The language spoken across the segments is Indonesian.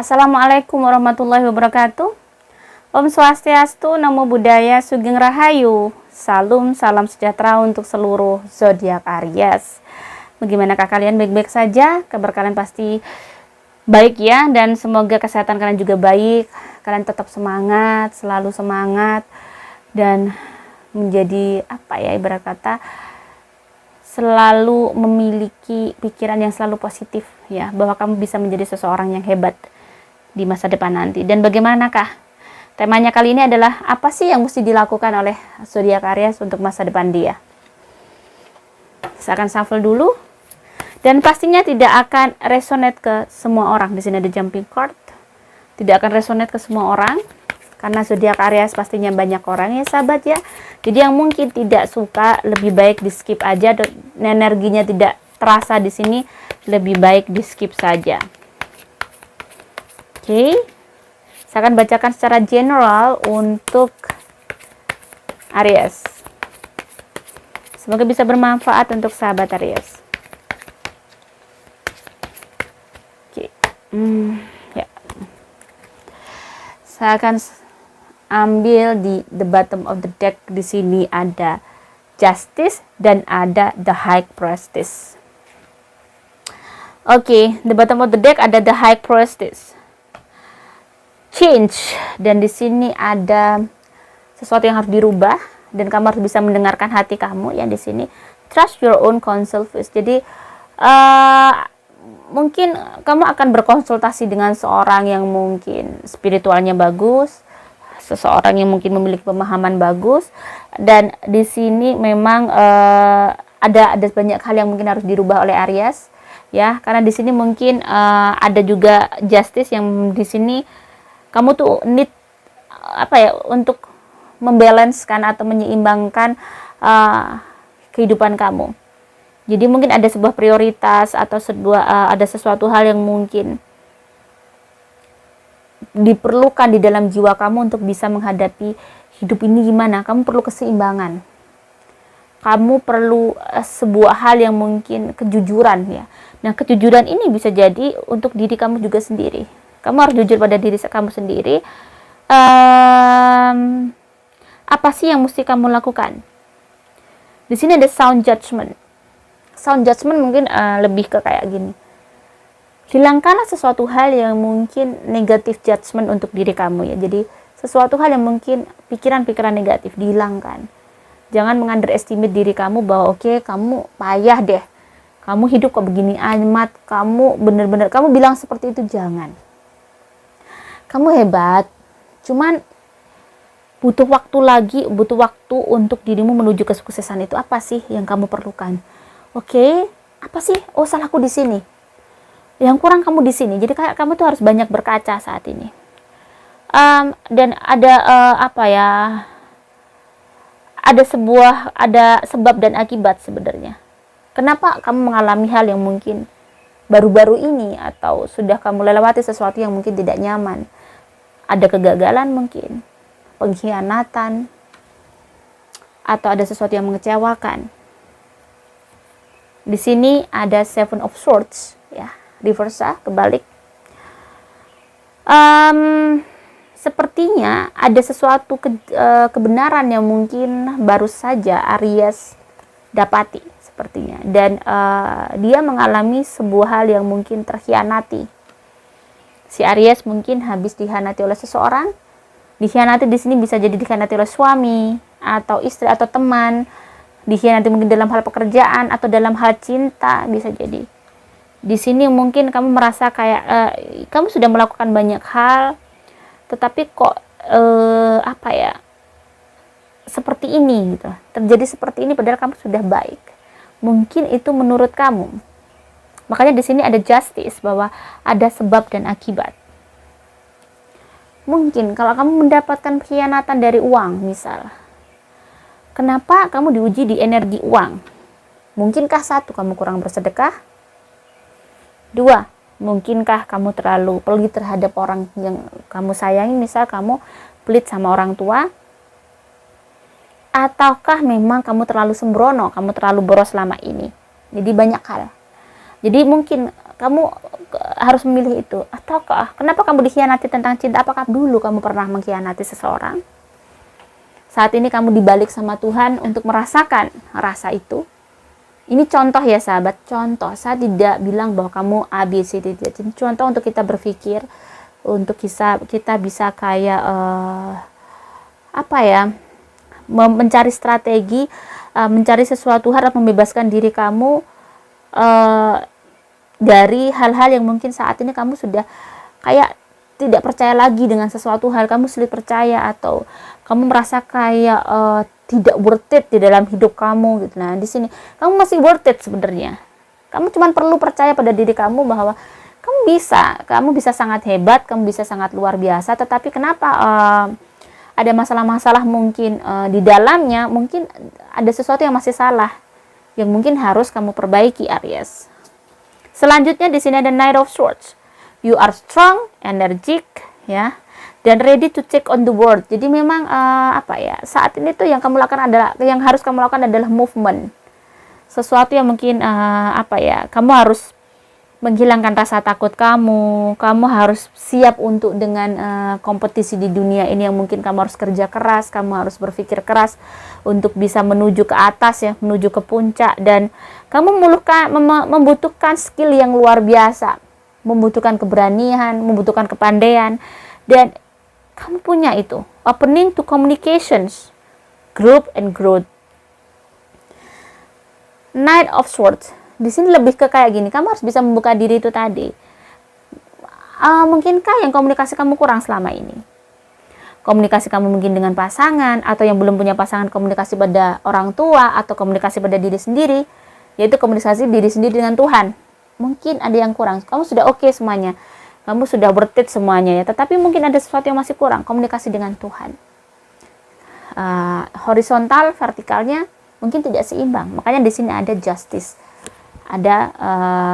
Assalamualaikum warahmatullahi wabarakatuh. Om Swastiastu, Namo Buddhaya, Sugeng Rahayu. Salam sejahtera untuk seluruh zodiak Aries. Bagaimanakah kalian? Baik-baik saja? Kabar kalian pasti baik ya, dan semoga kesehatan kalian juga baik. Kalian tetap semangat, selalu semangat, dan menjadi ibarat kata selalu memiliki pikiran yang selalu positif ya, bahwa kamu bisa menjadi seseorang yang hebat di masa depan nanti. Dan bagaimanakah temanya kali ini adalah apa sih yang mesti dilakukan oleh zodiak Aries untuk masa depan dia. Saya akan shuffle dulu, dan pastinya tidak akan resonate ke semua orang. Di sini ada jumping card, tidak akan resonate ke semua orang karena zodiak Aries pastinya banyak orang ya sahabat ya. Jadi yang mungkin tidak suka lebih baik di skip aja, dan energinya tidak terasa di sini, lebih baik di skip saja. Oke, saya akan bacakan secara general untuk Aries. Semoga bisa bermanfaat untuk sahabat Aries. Oke, ya. Saya akan ambil di the bottom of the deck. Di sini ada Justice dan ada the High Priestess. Oke, the bottom of the deck ada the High Priestess. Change, dan di sini ada sesuatu yang harus dirubah, dan kamu harus bisa mendengarkan hati kamu yang di sini. Trust your own counsel first. Jadi mungkin kamu akan berkonsultasi dengan seorang yang mungkin spiritualnya bagus, seseorang yang mungkin memiliki pemahaman bagus, dan di sini memang ada banyak hal yang mungkin harus dirubah oleh Aries ya, karena di sini mungkin ada juga Justice yang di sini kamu tuh need untuk membalancekan atau menyeimbangkan kehidupan kamu. Jadi mungkin ada sebuah prioritas atau ada sesuatu hal yang mungkin diperlukan di dalam jiwa kamu untuk bisa menghadapi hidup ini gimana. Kamu perlu keseimbangan. Kamu perlu sebuah hal yang mungkin kejujuran ya. Nah, kejujuran ini bisa jadi untuk diri kamu juga sendiri. Kamu harus jujur pada diri kamu sendiri. Apa sih yang mesti kamu lakukan? Di sini ada sound judgment. Sound judgment mungkin lebih ke kayak gini. Hilangkanlah sesuatu hal yang mungkin negatif judgment untuk diri kamu ya. Jadi sesuatu hal yang mungkin pikiran-pikiran negatif dihilangkan. Jangan mengunderestimate diri kamu bahwa oke, kamu payah deh. Kamu hidup kok begini amat. Kamu bener-bener, kamu bilang seperti itu, jangan. Kamu hebat, cuman butuh waktu untuk dirimu menuju kesuksesan itu. Apa sih yang kamu perlukan? Oke, apa sih? Oh, salahku di sini. Yang kurang kamu di sini. Jadi kayak kamu tuh harus banyak berkaca saat ini. Dan ada ada sebab dan akibat sebenarnya. Kenapa kamu mengalami hal yang mungkin baru-baru ini, atau sudah kamu lewati sesuatu yang mungkin tidak nyaman. Ada kegagalan mungkin, pengkhianatan, atau ada sesuatu yang mengecewakan. Di sini ada Seven of Swords ya, reverse, kebalik. Sepertinya ada sesuatu kebenaran yang mungkin baru saja Aries dapati sepertinya, dan dia mengalami sebuah hal yang mungkin terkhianati. Si Aries mungkin habis dikhianati oleh seseorang. Dikhianati di sini bisa jadi dikhianati oleh suami atau istri atau teman. Dikhianati mungkin dalam hal pekerjaan atau dalam hal cinta, bisa jadi. Di sini mungkin kamu merasa kayak kamu sudah melakukan banyak hal, tetapi kok seperti ini gitu. Terjadi seperti ini padahal kamu sudah baik. Mungkin itu menurut kamu. Makanya di sini ada Justice, bahwa ada sebab dan akibat. Mungkin kalau kamu mendapatkan pengkhianatan dari uang misal, kenapa kamu diuji di energi uang? Mungkinkah satu, kamu kurang bersedekah? Dua, mungkinkah kamu terlalu pelit terhadap orang yang kamu sayangi, misal kamu pelit sama orang tua? Ataukah memang kamu terlalu sembrono, kamu terlalu boros selama ini? Jadi banyak hal. Jadi mungkin Kamu harus memilih itu. Ataukah kenapa kamu dikhianati tentang cinta? Apakah dulu kamu pernah mengkhianati seseorang? Saat ini kamu dibalik sama Tuhan untuk merasakan rasa itu. Ini contoh ya sahabat, contoh. Saya tidak bilang bahwa kamu A, B, C, D, tidak. Contoh untuk kita berpikir, untuk kita bisa kayak mencari strategi, mencari sesuatu hal, membebaskan diri kamu dari hal-hal yang mungkin saat ini kamu sudah kayak tidak percaya lagi dengan sesuatu hal, kamu sulit percaya, atau kamu merasa kayak tidak worth it di dalam hidup kamu gitu. Nah, di sini kamu masih worth it sebenarnya. Kamu cuma perlu percaya pada diri kamu bahwa kamu bisa sangat hebat, kamu bisa sangat luar biasa, tetapi kenapa ada masalah-masalah mungkin di dalamnya, mungkin ada sesuatu yang masih salah, yang mungkin harus kamu perbaiki, Aries. Selanjutnya di sini ada Knight of Swords. You are strong, energik, ya, dan ready to take on the world. Jadi memang saat ini tuh yang harus kamu lakukan adalah movement. Sesuatu yang mungkin kamu harus menghilangkan rasa takut kamu harus siap untuk dengan kompetisi di dunia ini yang mungkin kamu harus kerja keras, kamu harus berpikir keras untuk bisa menuju ke atas, ya, menuju ke puncak, dan kamu membutuhkan skill yang luar biasa, membutuhkan keberanian, membutuhkan kepandaian, dan kamu punya itu. Opening to communications, group and growth. Knight of Swords. Di sini lebih ke kayak gini, kamu harus bisa membuka diri itu tadi. Mungkinkah yang komunikasi kamu kurang selama ini? Komunikasi kamu mungkin dengan pasangan, atau yang belum punya pasangan, komunikasi pada orang tua, atau komunikasi pada diri sendiri, yaitu komunikasi diri sendiri dengan Tuhan. Mungkin ada yang kurang. Kamu sudah oke semuanya, kamu sudah worth it semuanya, ya, tetapi mungkin ada sesuatu yang masih kurang, komunikasi dengan Tuhan. Horizontal, vertikalnya mungkin tidak seimbang. Makanya di sini ada justice. Ada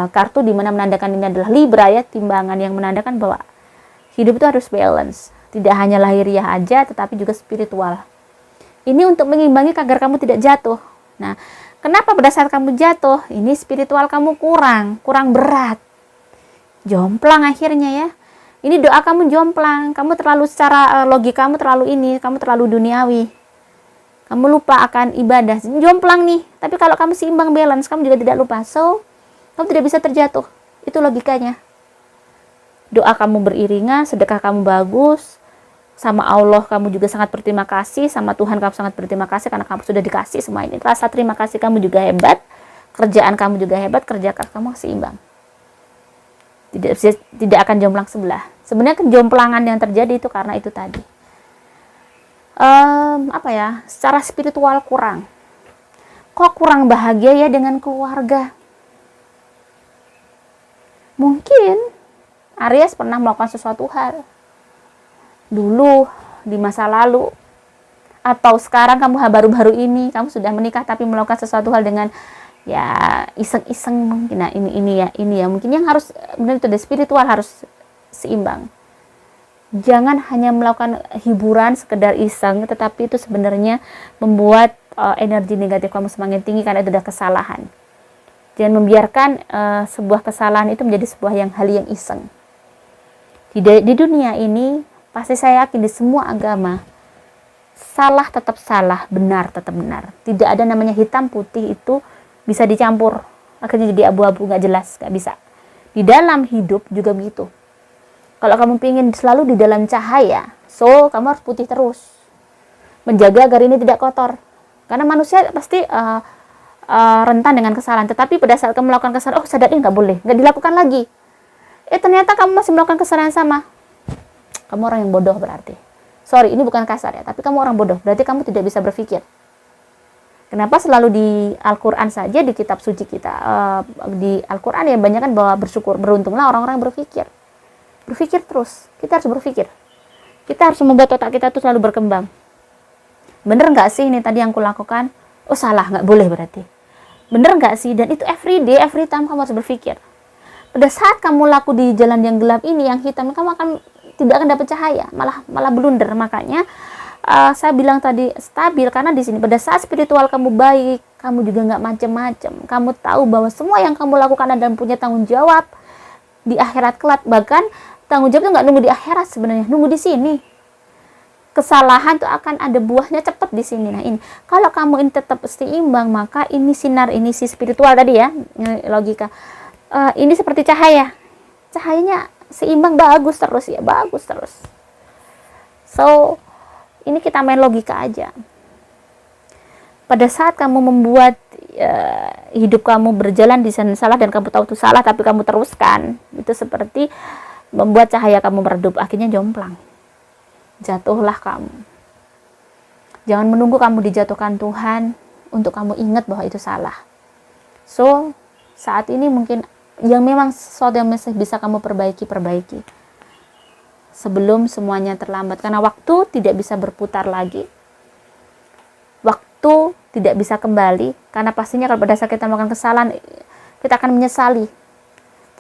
kartu di mana menandakan ini adalah Libra, ya, timbangan yang menandakan bahwa hidup itu harus balance, tidak hanya lahiriah aja tetapi juga spiritual. Ini untuk mengimbangi agar kamu tidak jatuh. Nah, kenapa pada saat kamu jatuh ini spiritual kamu kurang berat, jomplang akhirnya, ya. Ini doa kamu jomplang, kamu terlalu secara logikamu kamu terlalu duniawi. Kamu lupa akan ibadah, jomplang nih. Tapi kalau kamu seimbang, balance, kamu juga tidak lupa. So, kamu tidak bisa terjatuh. Itu logikanya. Doa kamu beriringan, sedekah kamu bagus, sama Allah kamu juga sangat berterima kasih, sama Tuhan kamu sangat berterima kasih karena kamu sudah dikasih semua ini. Rasa terima kasih kamu juga hebat, kerjaan kamu juga hebat, kerja keras kamu seimbang. Tidak akan jomplang sebelah. Sebenarnya kejomplangan yang terjadi itu karena itu tadi. Secara spiritual kurang. Kok kurang bahagia, ya, dengan keluarga? Mungkin Aries pernah melakukan sesuatu hal dulu di masa lalu, atau sekarang kamu baru-baru ini kamu sudah menikah tapi melakukan sesuatu hal dengan, ya, iseng-iseng mungkin. Nah, ini ya mungkin yang harus benar itu spiritual harus seimbang. Jangan hanya melakukan hiburan sekedar iseng, tetapi itu sebenarnya membuat energi negatif kamu semakin tinggi karena itu adalah kesalahan. Jangan membiarkan sebuah kesalahan itu menjadi sebuah hal yang iseng. Di dunia ini, pasti saya yakin di semua agama, salah tetap salah, benar tetap benar. Tidak ada namanya hitam putih itu bisa dicampur, akhirnya jadi abu-abu, nggak jelas, nggak bisa. Di dalam hidup juga begitu. Kalau kamu ingin selalu di dalam cahaya, so kamu harus putih terus. Menjaga agar ini tidak kotor. Karena manusia pasti rentan dengan kesalahan. Tetapi pada saat kamu melakukan kesalahan, sadar ini nggak boleh, nggak dilakukan lagi. Ternyata kamu masih melakukan kesalahan yang sama. Kamu orang yang bodoh berarti. Sorry, ini bukan kasar, ya, tapi kamu orang bodoh. Berarti kamu tidak bisa berpikir. Kenapa selalu di Al-Quran saja, di kitab suci kita, di Al-Quran ya banyak kan bahwa bersyukur, beruntunglah orang-orang yang berpikir. Berpikir terus, kita harus berpikir. Kita harus membuat otak kita tuh selalu berkembang. Bener nggak sih ini tadi yang kulakukan? Oh salah, nggak boleh berarti. Bener nggak sih? Dan itu every day, every time kamu harus berpikir. Pada saat kamu laku di jalan yang gelap ini, yang hitam, kamu tidak akan dapat cahaya, malah blunder. Makanya saya bilang tadi stabil, karena di sini pada saat spiritual kamu baik, kamu juga nggak macem-macem. Kamu tahu bahwa semua yang kamu lakukan adalah punya tanggung jawab. di akhirat kelak. Bahkan tanggung jawab itu nggak nunggu di akhirat sebenarnya, nunggu di sini. Kesalahan tuh akan ada buahnya cepat di sini. Nah, ini kalau kamu ini tetap seimbang, maka ini sinar, ini si spiritual tadi ya, logika. Ini seperti cahaya. Cahayanya seimbang, bagus terus ya, bagus terus. So, ini kita main logika aja. Pada saat kamu membuat hidup kamu berjalan di sana salah dan kamu tahu itu salah tapi kamu teruskan, itu seperti membuat cahaya kamu meredup, akhirnya jomplang. Jatuhlah kamu. Jangan menunggu kamu dijatuhkan Tuhan untuk kamu ingat bahwa itu salah. So, saat ini mungkin yang memang sesuatu yang masih bisa kamu perbaiki. Sebelum semuanya terlambat, karena waktu tidak bisa berputar lagi. Waktu tidak bisa kembali, karena pastinya kalau pada saat kita melakukan kesalahan, kita akan menyesali.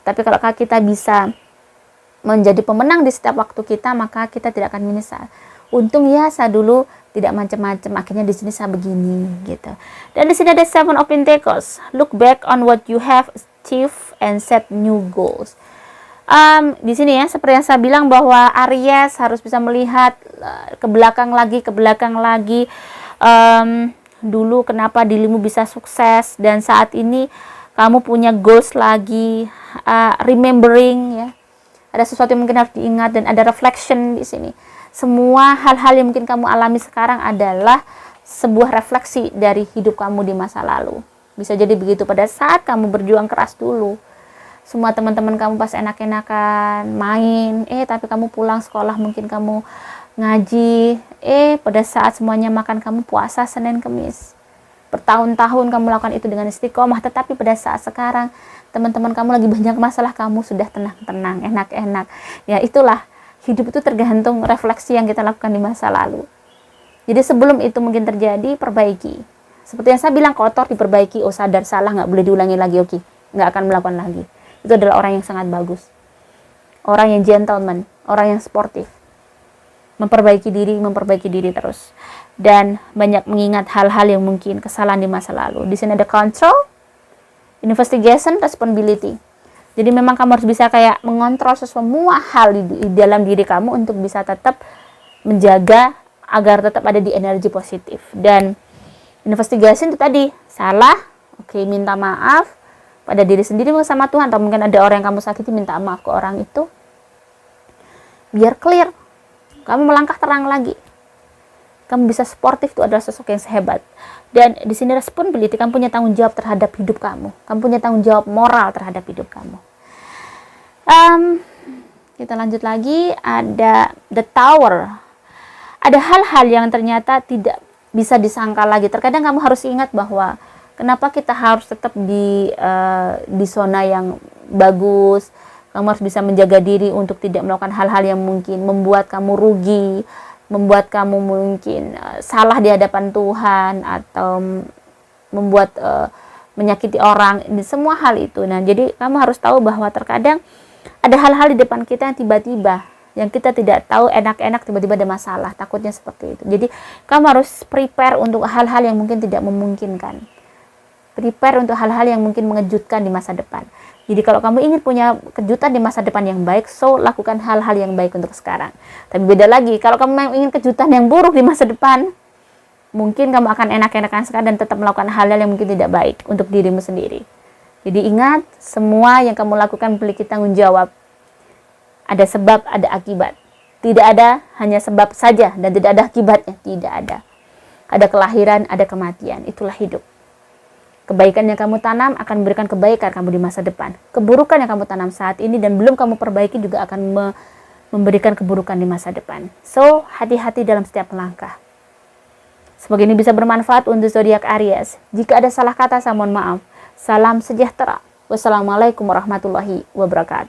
Tapi kalau kita bisa menjadi pemenang di setiap waktu kita, maka kita tidak akan menyesal. Untung ya saya dulu tidak macam-macam, akhirnya di sini saya begini gitu. Dan di sini ada Seven of Pentacles. Look back on what you have achieved and set new goals. Di sini ya, seperti yang saya bilang bahwa Aries harus bisa melihat ke belakang lagi. Dulu kenapa dirimu bisa sukses dan saat ini kamu punya goals lagi, remembering ya. Ada sesuatu yang mungkin harus diingat dan ada reflection di sini. Semua hal-hal yang mungkin kamu alami sekarang adalah sebuah refleksi dari hidup kamu di masa lalu. Bisa jadi begitu pada saat kamu berjuang keras dulu. Semua teman-teman kamu pas enak-enakan main, tapi kamu pulang sekolah mungkin kamu ngaji, pada saat semuanya makan kamu puasa Senin Kemis. Bertahun-tahun kamu lakukan itu dengan istiqomah, tetapi pada saat sekarang teman-teman kamu lagi banyak masalah, kamu sudah tenang-tenang, enak-enak. Ya itulah, hidup itu tergantung refleksi yang kita lakukan di masa lalu. Jadi sebelum itu mungkin terjadi, perbaiki. Seperti yang saya bilang, kotor diperbaiki, sadar salah, nggak boleh diulangi lagi, oke, nggak akan melakukan lagi. Itu adalah orang yang sangat bagus. Orang yang gentleman, orang yang sportif. Memperbaiki diri terus. Dan banyak mengingat hal-hal yang mungkin kesalahan di masa lalu. Di sini ada control, investigation, responsibility. Jadi memang kamu harus bisa kayak mengontrol semua hal di dalam diri kamu untuk bisa tetap menjaga agar tetap ada di energi positif. Dan investigation itu tadi, salah, minta maaf pada diri sendiri sama Tuhan, atau mungkin ada orang yang kamu sakiti, minta maaf ke orang itu biar clear, kamu melangkah terang lagi, kamu bisa sportif. Itu adalah sosok yang sehebat. Dan di sini responsibility, kamu punya tanggung jawab terhadap hidup kamu punya tanggung jawab moral terhadap hidup kamu. Kita lanjut lagi, ada the tower. Ada hal-hal yang ternyata tidak bisa disangka lagi. Terkadang kamu harus ingat bahwa kenapa kita harus tetap di zona yang bagus. Kamu harus bisa menjaga diri untuk tidak melakukan hal-hal yang mungkin membuat kamu rugi, membuat kamu mungkin salah di hadapan Tuhan, atau membuat menyakiti orang. Semua hal itu. Nah, jadi kamu harus tahu bahwa terkadang ada hal-hal di depan kita yang tiba-tiba, yang kita tidak tahu, enak-enak tiba-tiba ada masalah. Takutnya seperti itu. Jadi kamu harus prepare untuk hal-hal yang mungkin tidak memungkinkan. Prepare untuk hal-hal yang mungkin mengejutkan di masa depan. Jadi kalau kamu ingin punya kejutan di masa depan yang baik, so lakukan hal-hal yang baik untuk sekarang. Tapi beda lagi, kalau kamu ingin kejutan yang buruk di masa depan, mungkin kamu akan enak-enakan sekarang dan tetap melakukan hal-hal yang mungkin tidak baik untuk dirimu sendiri. Jadi ingat, semua yang kamu lakukan memiliki tanggung jawab. Ada sebab, ada akibat. Tidak ada hanya sebab saja dan tidak ada akibatnya. Tidak ada. Ada kelahiran, ada kematian. Itulah hidup. Kebaikan yang kamu tanam akan memberikan kebaikan kamu di masa depan. Keburukan yang kamu tanam saat ini dan belum kamu perbaiki juga akan memberikan keburukan di masa depan. So, hati-hati dalam setiap langkah. Semoga ini bisa bermanfaat untuk zodiak Aries. Jika ada salah kata, saya mohon maaf. Salam sejahtera. Wassalamualaikum warahmatullahi wabarakatuh.